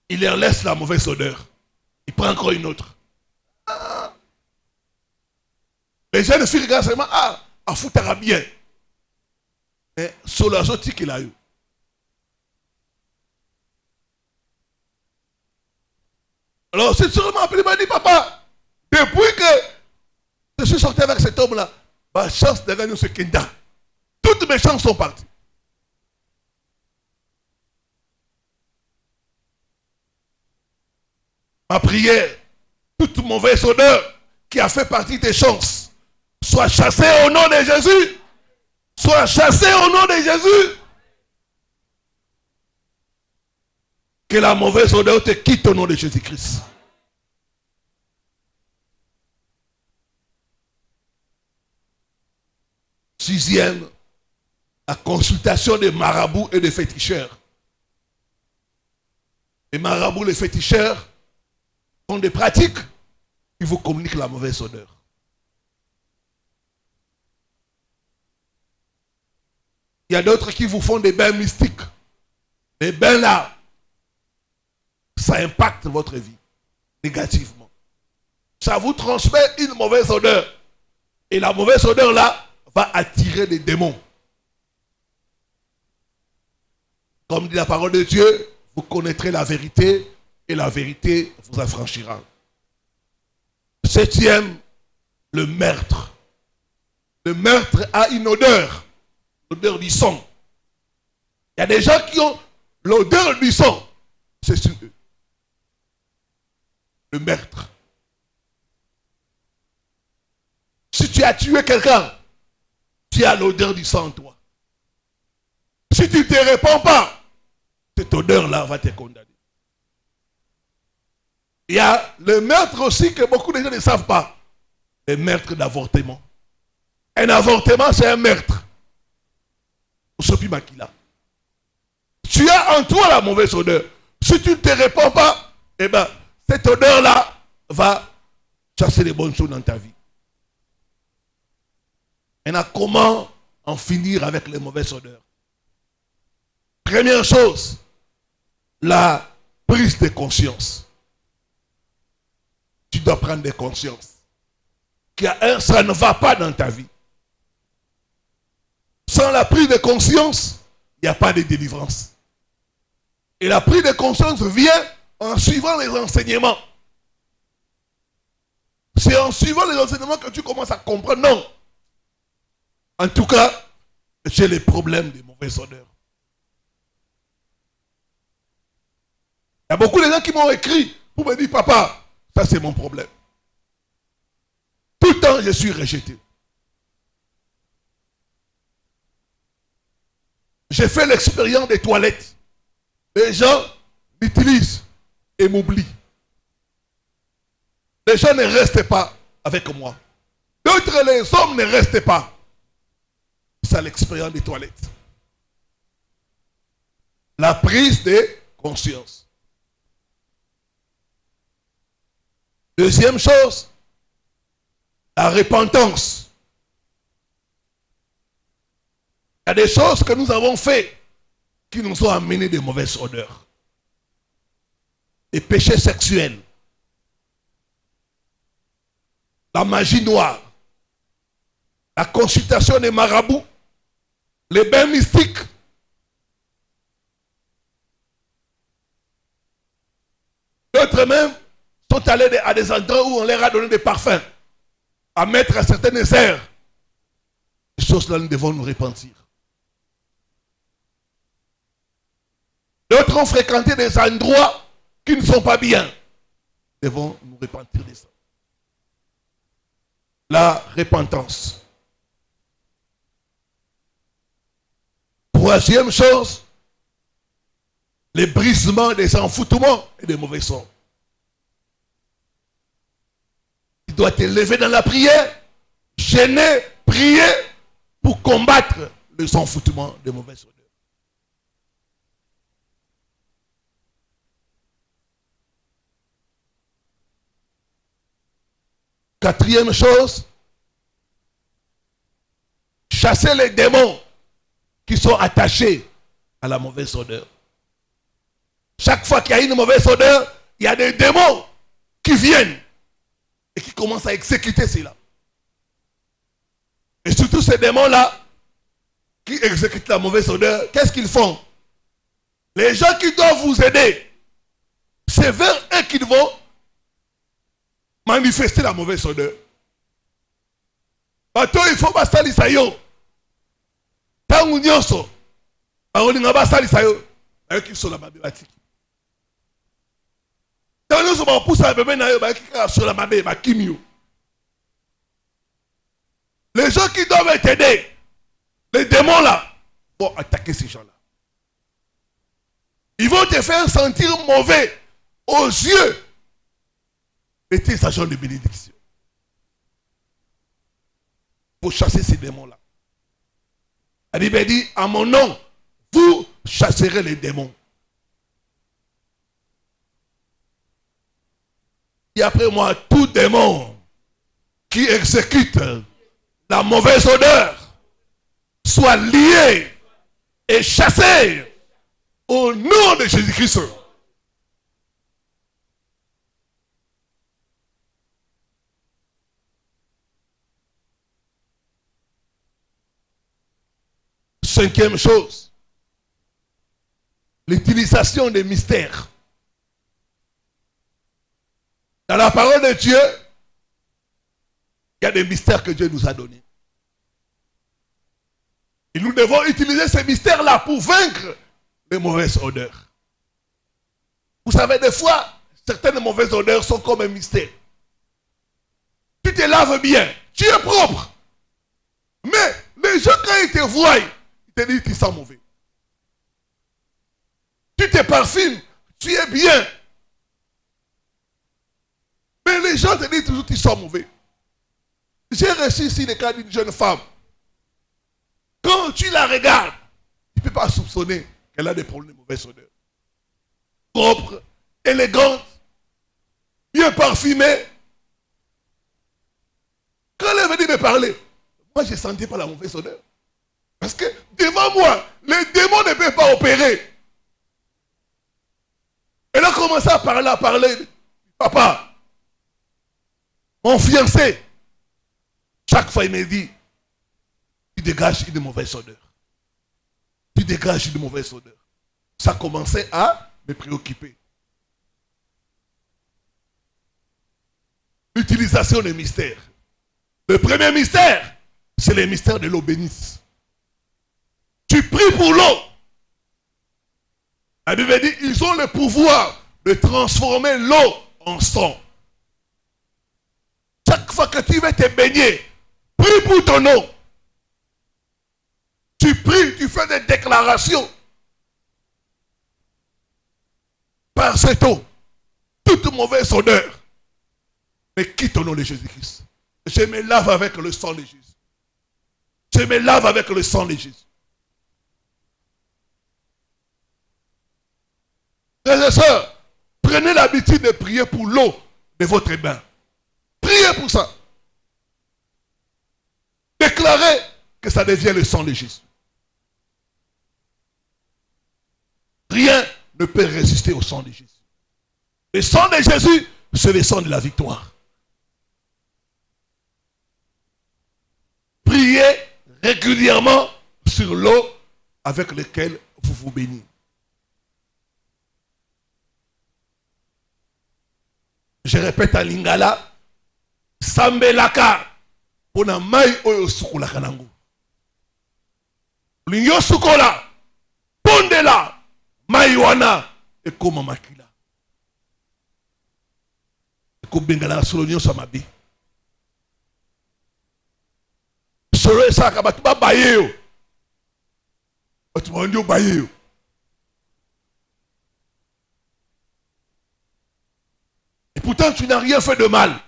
Il leur laisse la mauvaise odeur. Il prend encore une autre. Les jeunes filles regardent seulement, à foutre bien. Mais sur la zone qu'il a eu. Alors, c'est sûrement appelé, il m'a dit, papa, depuis que je suis sorti avec cet homme-là, ma chance de gagner ce Kenda. Toutes mes chances sont parties. Ma prière, toute mauvaise odeur qui a fait partie des chances, soit chassée au nom de Jésus. Soit chassée au nom de Jésus. Que la mauvaise odeur te quitte au nom de Jésus-Christ. Sixième, la consultation des marabouts et des féticheurs. Les marabouts et les féticheurs ont des pratiques qui vous communiquent la mauvaise odeur. Il y a d'autres qui vous font des bains mystiques. Les bains là, ça impacte votre vie négativement. Ça vous transmet une mauvaise odeur. Et la mauvaise odeur là va attirer des démons. Comme dit la parole de Dieu, vous connaîtrez la vérité et la vérité vous affranchira. Septième, le meurtre. Le meurtre a une odeur, l'odeur du sang. Il y a des gens qui ont l'odeur du sang. C'est sur eux. Le meurtre. Si tu as tué quelqu'un, tu as l'odeur du sang en toi. Si tu ne te réponds pas, cette odeur-là va te condamner. Il y a le meurtre aussi que beaucoup de gens ne savent pas. Le meurtre d'avortement. Un avortement, c'est un meurtre. Tu as en toi la mauvaise odeur. Si tu ne te réponds pas, eh bien, cette odeur-là va chasser les bonnes choses dans ta vie. Maintenant, comment en finir avec les mauvaises odeurs? Première chose, la prise de conscience. Tu dois prendre des consciences. Ça ne va pas dans ta vie. Sans la prise de conscience, il n'y a pas de délivrance. Et la prise de conscience vient en suivant les enseignements. C'est en suivant les enseignements que tu commences à comprendre. Non. En tout cas, j'ai les problèmes des mauvaises odeurs. Il y a beaucoup de gens qui m'ont écrit pour me dire, papa, ça c'est mon problème. Tout le temps, je suis rejeté. J'ai fait l'expérience des toilettes. Les gens m'utilisent et m'oublient. Les gens ne restent pas avec moi. D'autres, les hommes ne restent pas. C'est l'expérience des toilettes. La prise de conscience. Deuxième chose, la repentance. Il y a des choses que nous avons faites qui nous ont amené des mauvaises odeurs. Les péchés sexuels. La magie noire. La consultation des marabouts. Les bains mystiques. D'autres même sont allés à des endroits où on leur a donné des parfums à mettre à certaines heures. Ces choses-là, nous devons nous repentir. D'autres ont fréquenté des endroits qui ne sont pas bien. Nous devons nous repentir de ça. La repentance. Troisième chose, les brisements des enfoutements et des mauvais sons. Tu dois te lever dans la prière, gêner, prier pour combattre les enfoutements des mauvais odeurs. Quatrième chose, chasser les démons qui sont attachés à la mauvaise odeur. Chaque fois qu'il y a une mauvaise odeur, il y a des démons qui viennent et qui commencent à exécuter cela. Et surtout ces démons-là qui exécutent la mauvaise odeur, qu'est-ce qu'ils font? Les gens qui doivent vous aider, c'est vers eux qu'ils vont manifester la mauvaise odeur. Bato il faut basalisa yo. Tangu nyonso. Baolinga basalisa yo. Ayaki so la babe batiki. Tangu nyonso ba poussa bébé na yo bayaki ka so la babe ba kimio. Les gens qui doivent t'aider, les démons là, vont attaquer ces gens-là. Ils vont te faire sentir mauvais aux yeux de tes agents de bénédiction. Pour chasser ces démons-là. La Bible dit, à mon nom, vous chasserez les démons. Et après moi, tout démon qui exécute la mauvaise odeur soit lié et chassé au nom de Jésus-Christ. Cinquième chose, l'utilisation des mystères. Dans la parole de Dieu, Il y a des mystères que Dieu nous a donnés. Et nous devons utiliser ces mystères-là pour vaincre les mauvaises odeurs. Vous savez, des fois, certaines mauvaises odeurs sont comme un mystère. Tu te laves bien, tu es propre. Mais les gens, quand ils te voient, ils te disent qu'ils sont mauvais. Tu te parfumes, tu es bien. Mais les gens te disent toujours qu'ils sont mauvais. J'ai reçu ici le cas d'une jeune femme. Quand tu la regardes, tu ne peux pas soupçonner qu'elle a des problèmes de mauvaise odeur. Propre, élégante, bien parfumée. Quand elle est venue me parler, moi je ne sentais pas la mauvaise odeur. Parce que devant moi, les démons ne peuvent pas opérer. Elle a commencé à parler. Papa, mon fiancé, chaque fois il me dit, tu dégages une mauvaise odeur. Tu dégages une mauvaise odeur. Ça commençait à me préoccuper. L'utilisation des mystères. Le premier mystère, c'est le mystère de l'eau bénite. Tu pries pour l'eau. La Bible dit, ils ont le pouvoir de transformer l'eau en sang. Chaque fois que tu veux te baigner, prie pour ton eau. Tu pries, tu fais des déclarations. Par cette eau, toute mauvaise odeur, mais quitte au nom de Jésus-Christ. Je me lave avec le sang de Jésus. Je me lave avec le sang de Jésus. Frères et sœurs, prenez l'habitude de prier pour l'eau de votre bain. Priez pour ça. Déclarez que ça devient le sang de Jésus. Rien ne peut résister au sang de Jésus. Le sang de Jésus, c'est le sang de la victoire. Priez régulièrement sur l'eau avec laquelle vous vous baignez. Je répète à Lingala, Sambelaka, pona mai oyo sukula kanangu. Linyo sukola, pondela, mai wana, ekoma makila. Eko bengala solo nyonso mabe. Solo esaka batu ba bayeyo. Batu bandio bayeyo. Et pourtant, tu n'as rien fait de mal.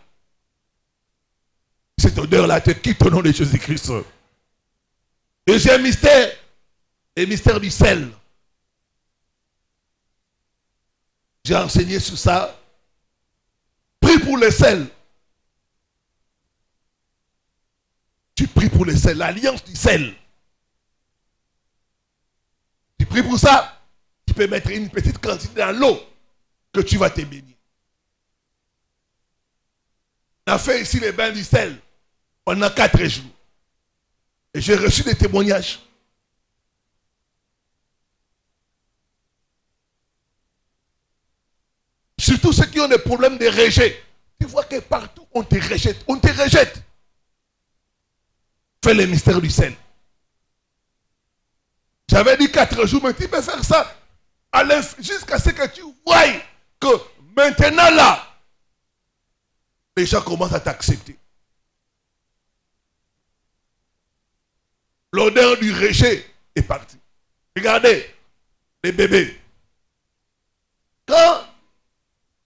Cette odeur-là te quitte au nom de Jésus-Christ. Deuxième mystère, le mystère du sel. J'ai enseigné sur ça. Prie pour le sel. Tu pries pour le sel, l'alliance du sel. Tu pries pour ça. Tu peux mettre une petite quantité dans l'eau que tu vas te baigner. On a fait ici les bains du sel pendant 4 jours. Et j'ai reçu des témoignages. Surtout ceux qui ont des problèmes de rejet. Tu vois que partout on te rejette. On te rejette. Fais le mystère du sel. J'avais dit 4 jours, mais tu peux faire ça jusqu'à ce que tu vois que maintenant là, les gens commencent à t'accepter. L'odeur du rejet est partie. Regardez, les bébés. Quand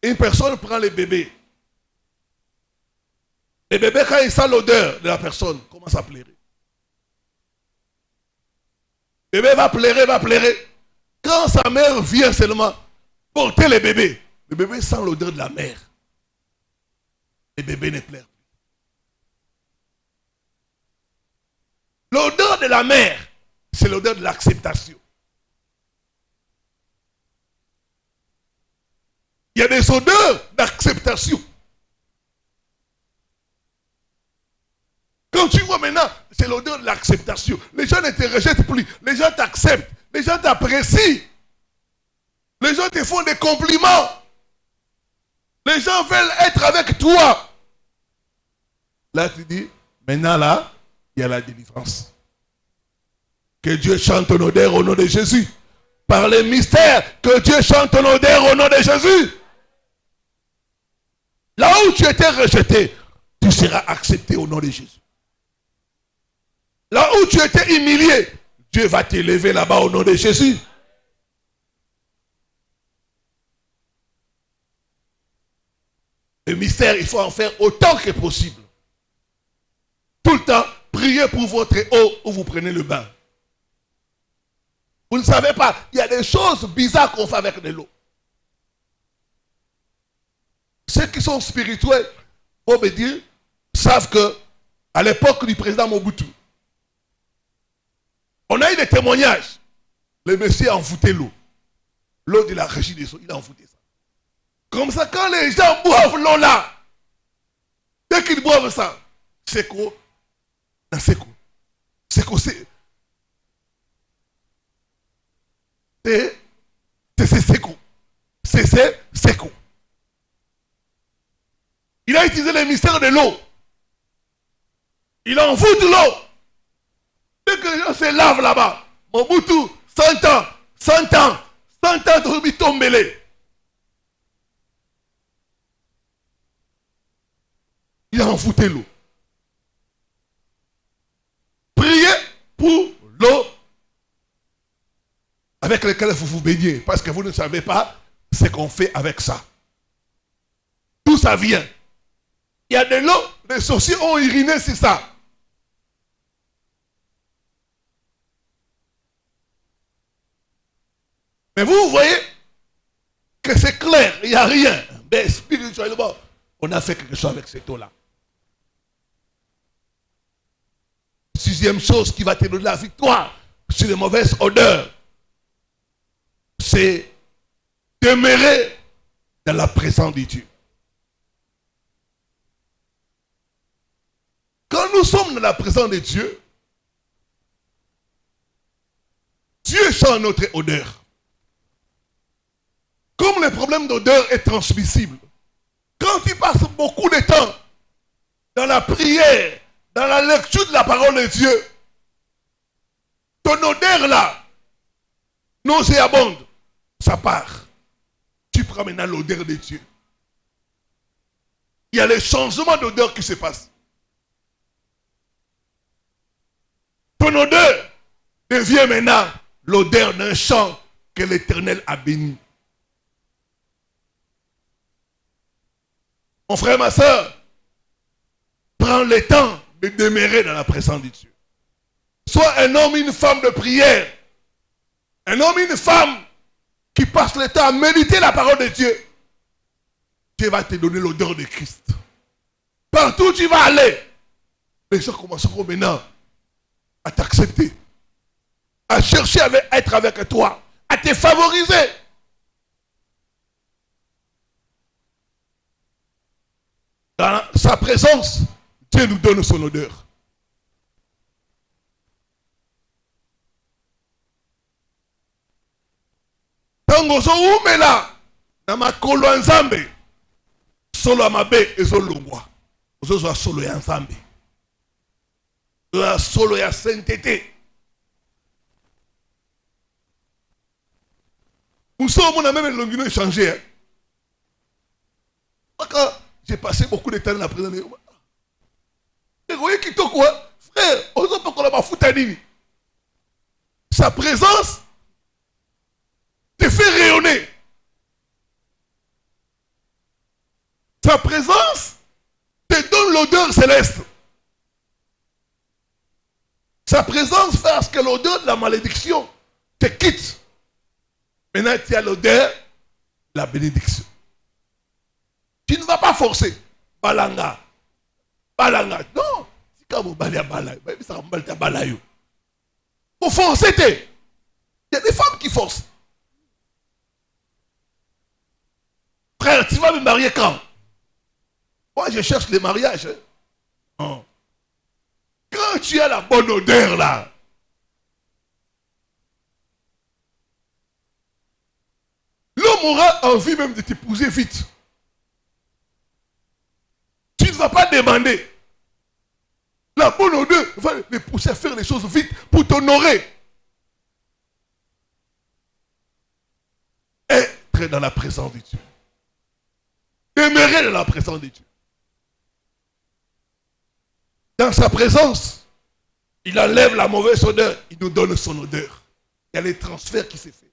une personne prend les bébés, quand il sent l'odeur de la personne, commence à pleurer. Le bébé va pleurer. Quand sa mère vient seulement porter le bébé sent l'odeur de la mère. Le bébé ne pleure plus. L'odeur de la mère, c'est l'odeur de l'acceptation. Il y a des odeurs d'acceptation. Quand tu vois maintenant, c'est l'odeur de l'acceptation. Les gens ne te rejettent plus. Les gens t'acceptent. Les gens t'apprécient. Les gens te font des compliments. Les gens veulent être avec toi. Là, tu dis, maintenant là, il y a la délivrance. Que Dieu chante ton odeur au nom de Jésus. Par les mystères, que Dieu chante ton odeur au nom de Jésus. Là où tu étais rejeté, tu seras accepté au nom de Jésus. Là où tu étais humilié, Dieu va t'élever là-bas au nom de Jésus. Le mystère, il faut en faire autant que possible. Tout le temps, priez pour votre eau où vous prenez le bain. Vous ne savez pas, il y a des choses bizarres qu'on fait avec de l'eau. Ceux qui sont spirituels, faut me dire, savent que à l'époque du président Mobutu, on a eu des témoignages. Le monsieur a envoûté l'eau. L'eau de la régie des eaux, il a envoûté ça. Comme ça, quand les gens boivent l'eau là, dès qu'ils boivent ça, c'est quoi? C'est quoi? C'est quoi? C'est quoi? C'est quoi? Il a utilisé le mystère de l'eau. Il envoûte l'eau. Dès que les gens se lavent là-bas, Mobutu, 100 ans, 100 ans, 100 ans de Rubi Tombele. Il a envoûté l'eau. Priez pour l'eau avec laquelle vous vous baignez, parce que vous ne savez pas ce qu'on fait avec ça. D'où ça vient? Il y a de l'eau, les sorciers ont uriné sur ça. Mais vous voyez que c'est clair, il n'y a rien. Mais spirituellement, on a fait quelque chose avec cette eau-là. Sixième chose qui va te donner la victoire sur les mauvaises odeurs, c'est demeurer dans la présence de Dieu. Quand nous sommes dans la présence de Dieu, Dieu sent notre odeur. Comme le problème d'odeur est transmissible, quand tu passes beaucoup de temps dans la prière, dans la lecture de la parole de Dieu, ton odeur là, nauséabonde, ça part. Tu prends maintenant l'odeur de Dieu. Il y a les changements d'odeur qui se passent. Ton odeur devient maintenant l'odeur d'un champ que l'Éternel a béni. Mon frère, ma soeur, prends le temps de demeurer dans la présence de Dieu. Sois un homme, une femme de prière. Un homme, une femme qui passe le temps à méditer la parole de Dieu. Dieu va te donner l'odeur de Christ. Partout où tu vas aller, les gens commenceront maintenant à t'accepter, à chercher à être avec toi, à te favoriser. Dans sa présence, Dieu nous donne son odeur. Tango zo umela na makolo ya Nzambe solo amabe ezolongwa ozozo solo ya Nzambe solo ya sainteté. Nous sommes on a même l'ongino échangé. Quand j'ai passé beaucoup de temps dans la présence de Dieu. Et vous voyez qui t'a quoi? Frère, on ne peut pas la foutre. Sa présence te fait rayonner. Sa présence te donne l'odeur céleste. Sa présence fait à ce que l'odeur de la malédiction te quitte. Maintenant, tu as l'odeur de la bénédiction. Tu ne vas pas forcer. Balanga. Balanga. Non. Si quand vous balez à balay, ça va me balay. Vous forcez. Il y a des femmes qui forcent. Frère, tu vas me marier quand? Moi, je cherche les mariages. Non. Quand tu as la bonne odeur là, l'homme aura envie même de t'épouser vite. Tu ne vas pas demander. La bonne odeur va les pousser à faire les choses vite pour t'honorer. Être dans la présence de Dieu. Demeurer dans la présence de Dieu. Dans sa présence, il enlève la mauvaise odeur, il nous donne son odeur. Il y a les transferts qui se font.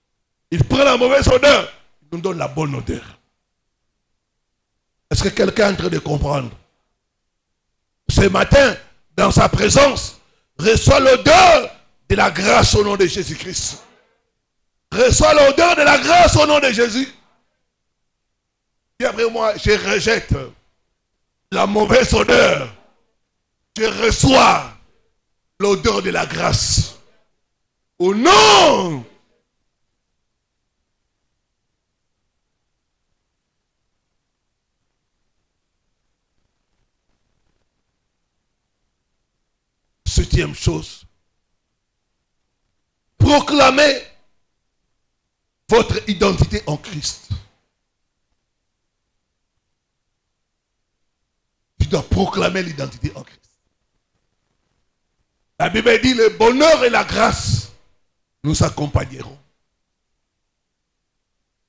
Il prend la mauvaise odeur, il nous donne la bonne odeur. Est-ce que quelqu'un est en train de comprendre? Ce matin, dans sa présence, reçoit l'odeur de la grâce au nom de Jésus-Christ. Reçois l'odeur de la grâce au nom de Jésus. Et après moi, je rejette la mauvaise odeur. Je reçois l'odeur de la grâce. Au nom. Septième chose. Proclamez votre identité en Christ. Tu dois proclamer l'identité en Christ. La Bible dit le bonheur et la grâce nous accompagneront.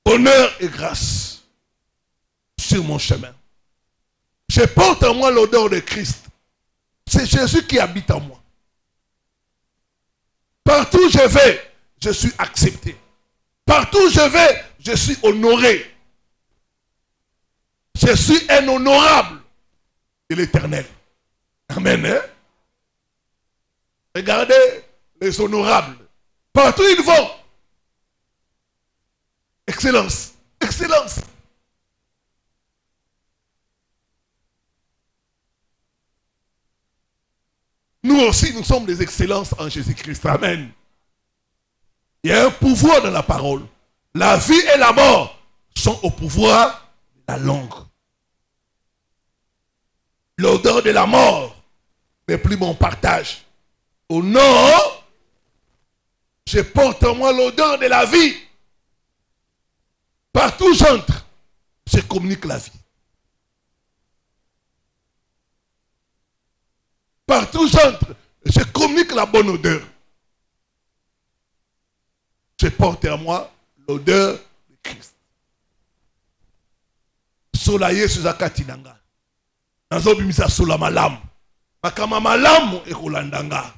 Bonheur et grâce sur mon chemin. Je porte en moi l'odeur de Christ. C'est Jésus qui habite en moi. Partout où je vais, je suis accepté. Partout où je vais, je suis honoré. Je suis un honorable de l'Éternel. Amen. Hein? Regardez les honorables. Partout où ils vont. Excellence. Excellence. Nous aussi, nous sommes des excellences en Jésus-Christ. Amen. Il y a un pouvoir dans la parole. La vie et la mort sont au pouvoir de la langue. L'odeur de la mort n'est plus mon partage. Au nom, je porte en moi l'odeur de la vie. Partout où j'entre, je communique la vie. Partout où j'entre, je communique la bonne odeur. Je porte en moi l'odeur de Christ. Solaye suzakatinanga. Nazo bimisa sola malamu. Makama malamu ekolandanga.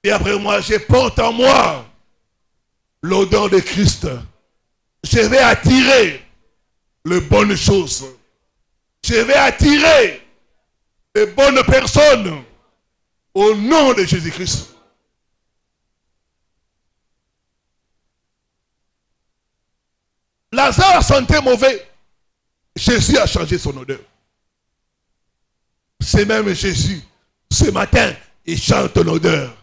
Et après moi, je porte en moi l'odeur de Christ. Je vais attirer les bonnes choses. Je vais attirer les bonnes personnes au nom de Jésus-Christ. Lazare sentait mauvais. Jésus a changé son odeur. C'est même Jésus, ce matin, il chante ton odeur.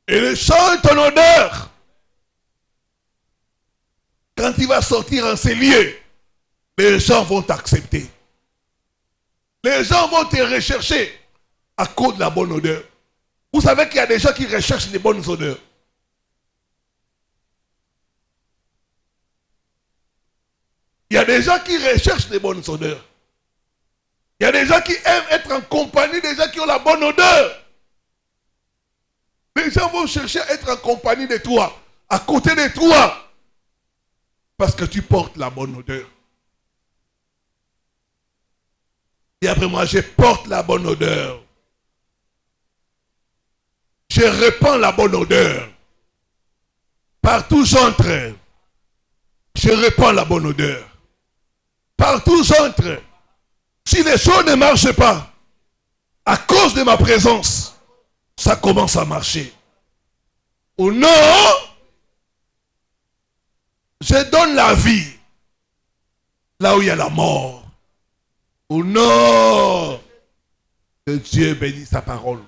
Il chante ton odeur. Quand il va sortir en ces lieux, les gens vont t'accepter. Les gens vont te rechercher à cause de la bonne odeur. Vous savez qu'il y a des gens qui recherchent les bonnes odeurs. Il y a des gens qui recherchent les bonnes odeurs. Il y a des gens qui aiment être en compagnie des gens qui ont la bonne odeur. Les gens vont chercher à être en compagnie de toi, à côté de toi, parce que tu portes la bonne odeur. Et après moi, je porte la bonne odeur. Je répands la bonne odeur. Partout où j'entre, je répands la bonne odeur. Partout où j'entre, si les choses ne marchent pas, à cause de ma présence, ça commence à marcher. Au nom, je donne la vie là où il y a la mort. Au nom de Dieu bénit sa parole.